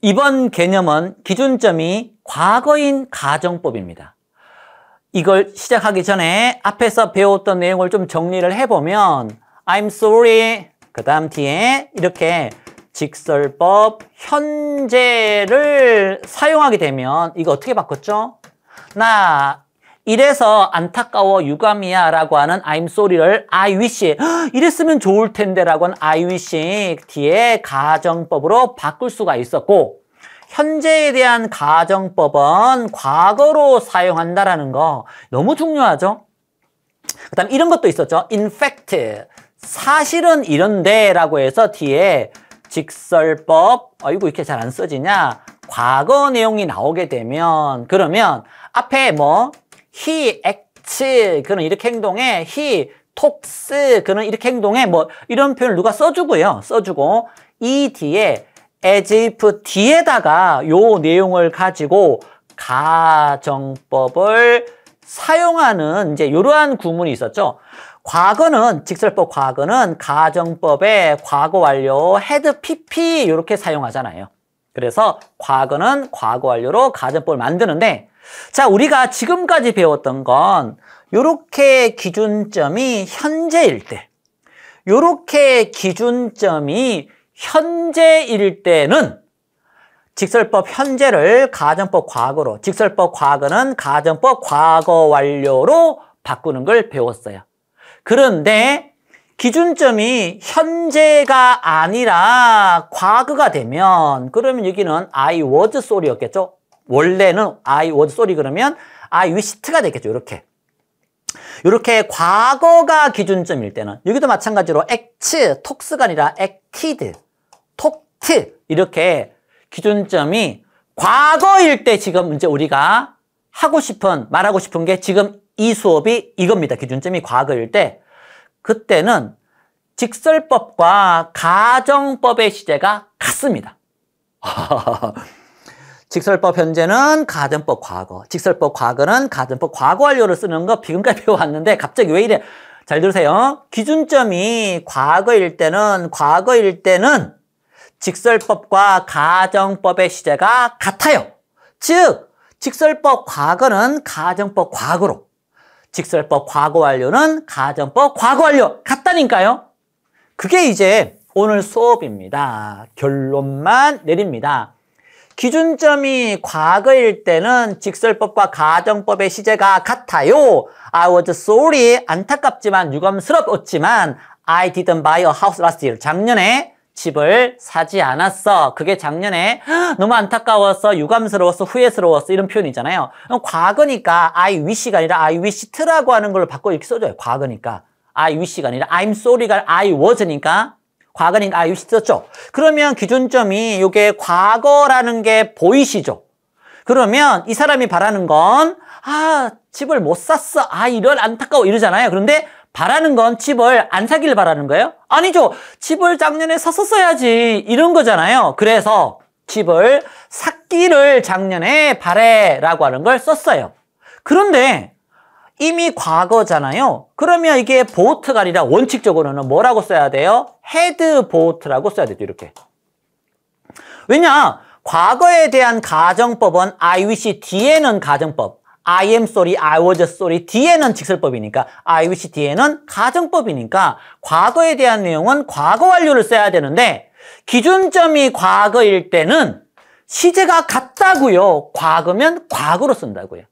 이번 개념은 기준점이 과거인 가정법입니다. 이걸 시작하기 전에 앞에서 배웠던 내용을 좀 정리를 해보면 I'm sorry, 그 다음 뒤에 이렇게 직설법 현재를 사용하게 되면 이거 어떻게 바꿨죠? 나 이래서 안타까워 유감이야 라고 하는 I'm sorry를 I wish, 이랬으면 좋을 텐데 라고 하는 I wish 뒤에 가정법으로 바꿀 수가 있었고, 현재에 대한 가정법은 과거로 사용한다라는 거 너무 중요하죠? 그 다음 이런 것도 있었죠. In fact, 사실은 이런데 라고 해서 뒤에 직설법, 이거 이렇게 잘 안 써지냐? 과거 내용이 나오게 되면, 그러면 앞에 뭐 he acts, 그는 이렇게 행동해. he talks, 그는 이렇게 행동해. 뭐 이런 표현을 누가 써주고요. 써주고 이 뒤에 as if 뒤에다가 요 내용을 가지고 가정법을 사용하는 이제 이러한 구문이 있었죠. 과거는 직설법 과거는 가정법의 과거 완료 had pp 이렇게 사용하잖아요. 그래서 과거는 과거 완료로 가정법을 만드는데, 자, 우리가 지금까지 배웠던 건 요렇게 기준점이 현재일 때, 요렇게 기준점이 현재일 때는 직설법 현재를 가정법 과거로, 직설법 과거는 가정법 과거 완료로 바꾸는 걸 배웠어요. 그런데 기준점이 현재가 아니라 과거가 되면, 그러면 여기는 I was sorry였겠죠? 원래는 I was sorry 그러면 I wished,가 되겠죠. 이렇게 과거가 기준점일 때는, 여기도 마찬가지로 act, talks가 아니라 acted, talked 이렇게 기준점이 과거일 때 지금 이제 우리가 말하고 싶은 게 지금 이 수업이 이겁니다. 기준점이 과거일 때, 그때는 직설법과 가정법의 시제가 같습니다. 직설법 현재는 가정법 과거, 직설법 과거는 가정법 과거 완료를 쓰는 거 지금까지 배워왔는데 갑자기 왜 이래? 잘 들으세요. 기준점이 과거일 때는 직설법과 가정법의 시제가 같아요. 즉, 직설법 과거는 가정법 과거로, 직설법 과거 완료는 가정법 과거 완료 같다니까요. 그게 이제 오늘 수업입니다. 결론만 내립니다. 기준점이 과거일 때는 직설법과 가정법의 시제가 같아요. I was sorry, 안타깝지만 유감스럽었지만 I didn't buy a house last year. 작년에 집을 사지 않았어. 그게 작년에 너무 안타까웠어, 유감스러웠어, 후회스러웠어 이런 표현이잖아요. 과거니까 I wish가 아니라 I wished라고 하는 걸로 바꿔 이렇게 써줘요. 과거니까 I wish가 아니라 I'm sorry가 I was니까 과거니까 I wish 썼죠. 그러면 기준점이 이게 과거라는 게 보이시죠? 그러면 이 사람이 바라는 건 집을 못 샀어, 이런 안타까워 이러잖아요. 그런데 바라는 건 집을 안 사기를 바라는 거예요? 아니죠. 집을 작년에 샀었어야지 이런 거잖아요. 그래서 집을 샀기를 작년에 바래라고 하는 걸 썼어요. 그런데 이미 과거잖아요. 그러면 이게 bought가 아니라 원칙적으로는 뭐라고 써야 돼요? had bought라고 써야 되죠. 이렇게. 왜냐? 과거에 대한 가정법은 I wish 뒤에는 가정법, I am sorry, I was sorry 뒤에는 직설법이니까, I wish 뒤에는 가정법이니까 과거에 대한 내용은 과거 완료를 써야 되는데, 기준점이 과거일 때는 시제가 같다고요. 과거면 과거로 쓴다고요.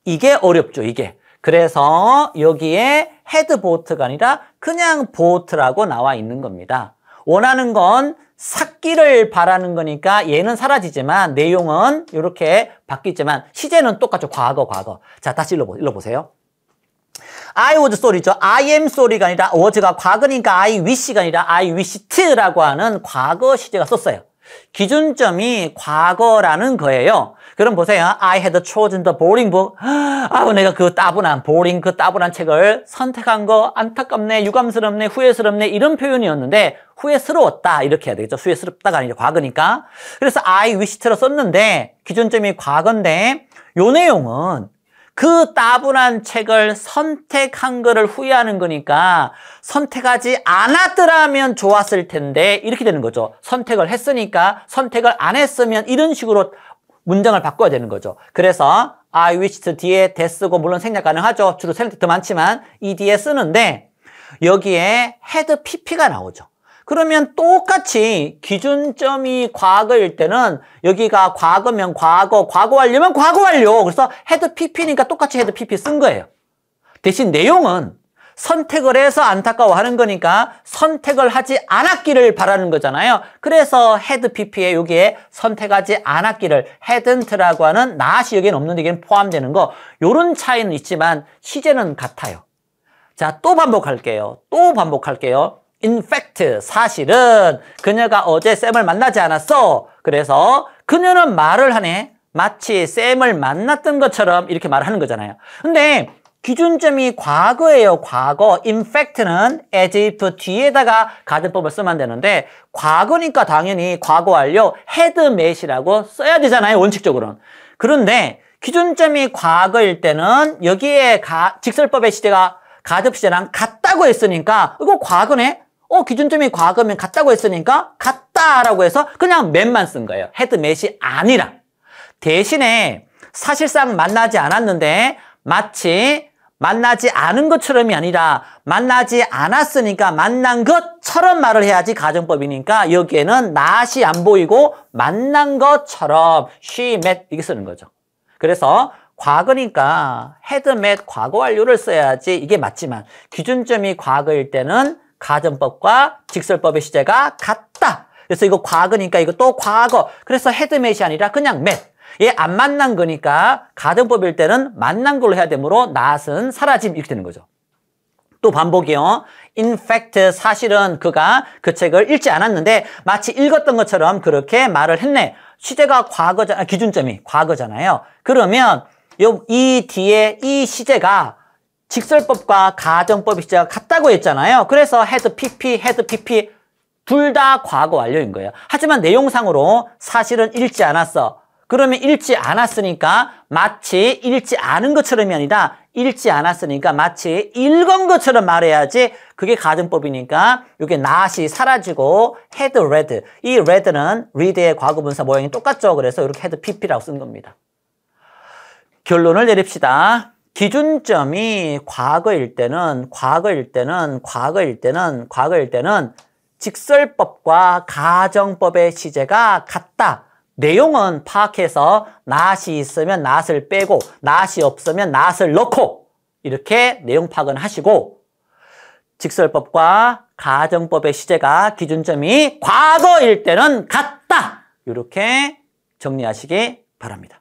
이게 어렵죠, 이게. 그래서 여기에 had bought가 아니라 그냥 bought라고 나와 있는 겁니다. 원하는 건 샀기를 바라는 거니까 얘는 사라지지만 내용은 이렇게 바뀌지만 시제는 똑같죠. 과거. 자, 다시 읽어보세요. I was sorry죠. I am sorry가 아니라 was가 과거니까 I wish가 아니라 I wished라고 하는 과거 시제가 썼어요. 기준점이 과거라는 거예요. 그럼 보세요. I had chosen the boring book. 내가 그 따분한 책을 선택한 거 안타깝네, 유감스럽네, 후회스럽네 이런 표현이었는데 후회스러웠다 이렇게 해야 되겠죠. 후회스럽다가 아니라 과거니까. 그래서 I wished로 썼는데 기준점이 과거인데 요 내용은 그 따분한 책을 선택한 거를 후회하는 거니까 선택하지 않았더라면 좋았을 텐데 이렇게 되는 거죠. 선택을 했으니까 선택을 안 했으면 이런 식으로 문장을 바꿔야 되는 거죠. 그래서 I wished 뒤에 대 쓰고 물론 생략 가능하죠. 주로 생략 더 많지만 이 뒤에 쓰는데 여기에 had pp가 나오죠. 그러면 똑같이 기준점이 과거일 때는 여기가 과거면 과거, 과거 완료면 과거 완료. 그래서 had pp니까 똑같이 had pp 쓴 거예요. 대신 내용은 선택을 해서 안타까워하는 거니까 선택을 하지 않았기를 바라는 거잖아요. 그래서 had pp에 여기에 선택하지 않았기를 hadn't라고 하는 not이 여기는 없는데 여기는 포함되는 거. 요런 차이는 있지만 시제는 같아요. 자, 또 반복할게요. In fact, 사실은 그녀가 어제 쌤을 만나지 않았어. 그래서 그녀는 말을 하네. 마치 쌤을 만났던 것처럼 이렇게 말을 하는 거잖아요. 근데 기준점이 과거예요. 과거. In fact는 as if 뒤에다가 가정법을 쓰면 되는데 과거니까 당연히 과거 완료 had met이라고 써야 되잖아요. 원칙적으로는. 그런데 기준점이 과거일 때는 여기에 직설법의 시제가 가접 시제랑 같다고 했으니까 이거 과거네? 기준점이 과거면 같다고 했으니까 같다라고 해서 그냥 met만 쓴 거예요. had met이 아니라. 대신에 사실상 만나지 않았는데 마치 만나지 않은 것처럼이 아니라 만나지 않았으니까 만난 것처럼 말을 해야지 가정법이니까 여기에는 not이 안 보이고 만난 것처럼 she met 이렇게 쓰는 거죠. 그래서 과거니까 had met 과거 완료를 써야지 이게 맞지만 기준점이 과거일 때는 가정법과 직설법의 시제가 같다. 그래서 이거 과거니까 이것도 과거. 그래서 had met이 아니라 그냥 met. 얘 안 만난 거니까 가정법일 때는 만난 걸로 해야 되므로 not은 사라짐 이렇게 되는 거죠. 또 반복이요. In fact, 사실은 그가 그 책을 읽지 않았는데 마치 읽었던 것처럼 그렇게 말을 했네. 시제가 과거잖아. 기준점이 과거잖아요. 그러면 이 뒤에 이 시제가 직설법과 가정법의 시제가 같다고 했잖아요. 그래서 had pp 둘 다 과거 완료인 거예요. 하지만 내용상으로 사실은 읽지 않았어. 그러면 읽지 않았으니까 마치 읽지 않은 것처럼이 아니라 읽지 않았으니까 마치 읽은 것처럼 말해야지 그게 가정법이니까 이게 not이 사라지고 had read. 이 read는 read의 과거분사 모양이 똑같죠. 그래서 이렇게 had pp라고 쓴 겁니다. 결론을 내립시다. 기준점이 과거일 때는 직설법과 가정법의 시제가 같다. 내용은 파악해서 not이 있으면 not을 빼고 not이 없으면 not을 넣고 이렇게 내용 파악은 하시고 직설법과 가정법의 시제가 기준점이 과거일 때는 같다. 이렇게 정리하시기 바랍니다.